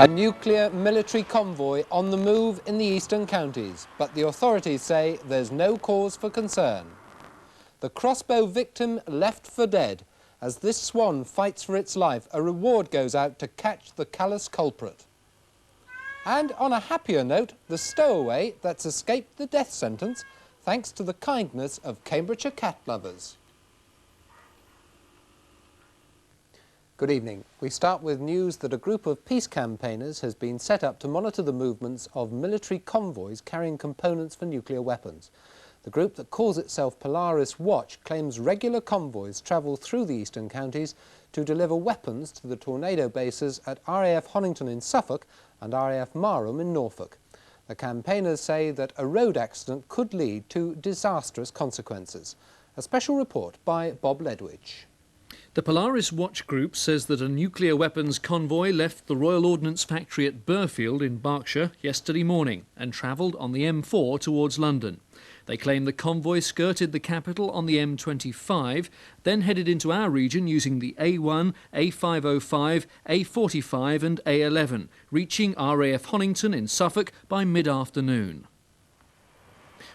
A nuclear military convoy on the move in the eastern counties, but the authorities say there's no cause for concern. The crossbow victim left for dead. As this swan fights for its life, a reward goes out to catch the callous culprit. And on a happier note, the stowaway that's escaped the death sentence thanks to the kindness of Cambridgeshire cat lovers. Good evening. We start with news that a group of peace campaigners has been set up to monitor the movements of military convoys carrying components for nuclear weapons. The group that calls itself Polariswatch claims regular convoys travel through the eastern counties to deliver weapons to the tornado bases at RAF Honington in Suffolk and RAF Marham in Norfolk. The campaigners say that a road accident could lead to disastrous consequences. A special report by Bob Ledwidge. The Polariswatch group says that a nuclear weapons convoy left the Royal Ordnance Factory at Burfield in Berkshire yesterday morning and travelled on the M4 towards London. They claim the convoy skirted the capital on the M25, then headed into our region using the A1, A505, A45 and A11, reaching RAF Honington in Suffolk by mid-afternoon.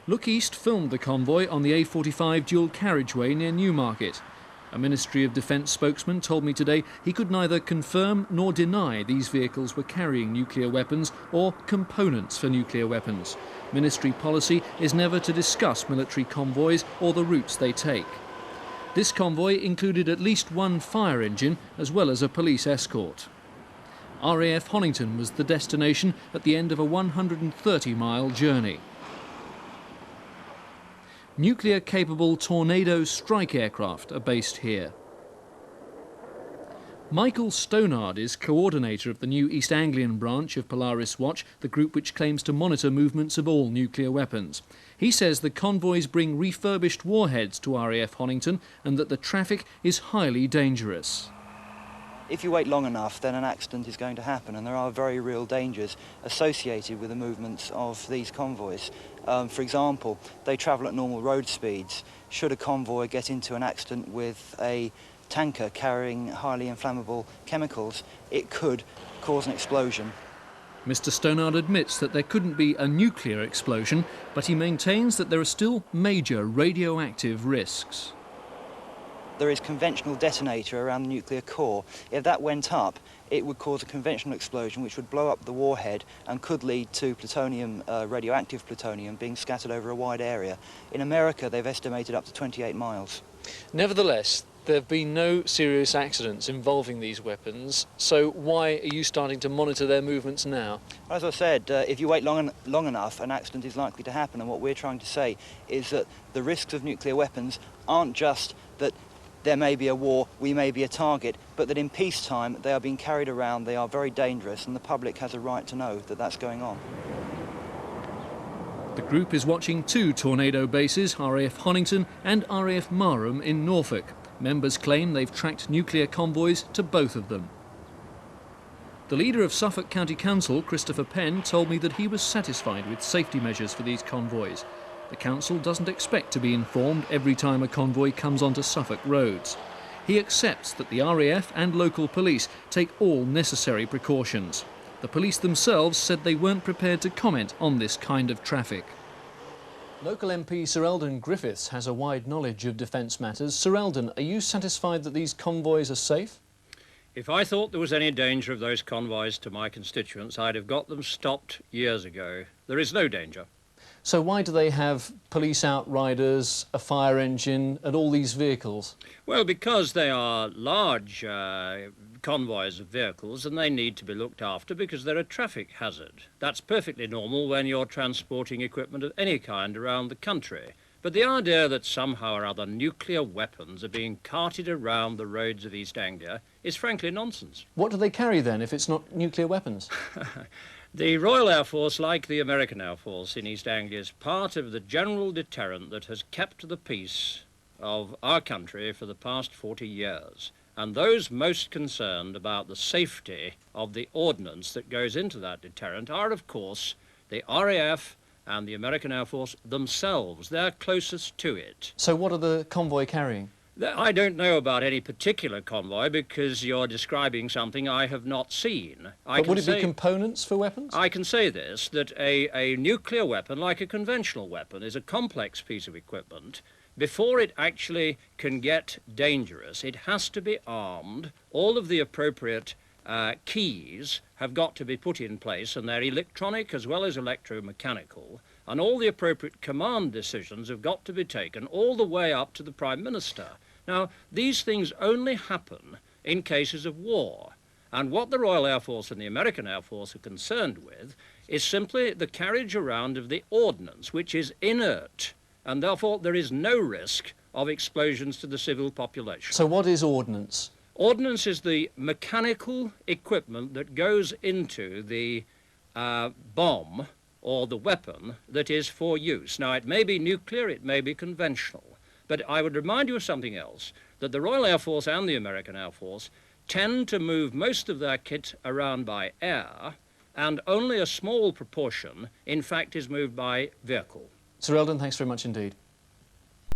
Look East filmed the convoy on the A45 dual carriageway near Newmarket. A Ministry of Defence spokesman told me today he could neither confirm nor deny these vehicles were carrying nuclear weapons or components for nuclear weapons. Ministry policy is never to discuss military convoys or the routes they take. This convoy included at least one fire engine as well as a police escort. RAF Honington was the destination at the end of a 130-mile journey. Nuclear-capable Tornado strike aircraft are based here. Michael Stonard is coordinator of the new East Anglian branch of Polariswatch, the group which claims to monitor movements of all nuclear weapons. He says the convoys bring refurbished warheads to RAF Honington and that the traffic is highly dangerous. If you wait long enough, then an accident is going to happen, and there are very real dangers associated with the movements of these convoys. For example, they travel at normal road speeds. Should a convoy get into an accident with a tanker carrying highly inflammable chemicals, it could cause an explosion. Mr. Stonard admits that there couldn't be a nuclear explosion, but he maintains that there are still major radioactive risks. There is conventional detonator around the nuclear core. If that went up, it would cause a conventional explosion which would blow up the warhead and could lead to plutonium, radioactive plutonium, being scattered over a wide area. In America, they've estimated up to 28 miles. Nevertheless, there have been no serious accidents involving these weapons, so why are you starting to monitor their movements now? As I said, if you wait long enough, an accident is likely to happen, and what we're trying to say is that the risks of nuclear weapons aren't just that there may be a war, we may be a target, but that in peacetime they are being carried around, they are very dangerous, and the public has a right to know that that's going on. The group is watching two tornado bases, RAF Honington and RAF Marham in Norfolk. Members claim they've tracked nuclear convoys to both of them. The leader of Suffolk County Council, Christopher Penn, told me that he was satisfied with safety measures for these convoys. The council doesn't expect to be informed every time a convoy comes onto Suffolk roads. He accepts that the RAF and local police take all necessary precautions. The police themselves said they weren't prepared to comment on this kind of traffic. Local MP Sir Eldon Griffiths has a wide knowledge of defence matters. Sir Eldon, are you satisfied that these convoys are safe? If I thought there was any danger of those convoys to my constituents, I'd have got them stopped years ago. There is no danger. So why do they have police outriders, a fire engine and all these vehicles? Well, because they are large convoys of vehicles and they need to be looked after because they're a traffic hazard. That's perfectly normal when you're transporting equipment of any kind around the country. But the idea that somehow or other nuclear weapons are being carted around the roads of East Anglia is frankly nonsense. What do they carry then if it's not nuclear weapons? The Royal Air Force, like the American Air Force in East Anglia, is part of the general deterrent that has kept the peace of our country for the past 40 years. And those most concerned about the safety of the ordnance that goes into that deterrent are, of course, the RAF and the American Air Force themselves. They're closest to it. So what are the convoy carrying? I don't know about any particular convoy because you're describing something I have not seen. But would it be components for weapons? I can say this, that a nuclear weapon, like a conventional weapon, is a complex piece of equipment. Before it actually can get dangerous, it has to be armed. All of the appropriate keys have got to be put in place, and they're electronic as well as electromechanical. And all the appropriate command decisions have got to be taken all the way up to the Prime Minister. Now, these things only happen in cases of war. And what the Royal Air Force and the American Air Force are concerned with is simply the carriage around of the ordnance, which is inert, and therefore there is no risk of explosions to the civil population. So what is ordnance? Ordnance is the mechanical equipment that goes into the bomb or the weapon that is for use. Now, it may be nuclear, it may be conventional, but I would remind you of something else, that the Royal Air Force and the American Air Force tend to move most of their kit around by air, and only a small proportion, in fact, is moved by vehicle. Sir Eldon, thanks very much indeed.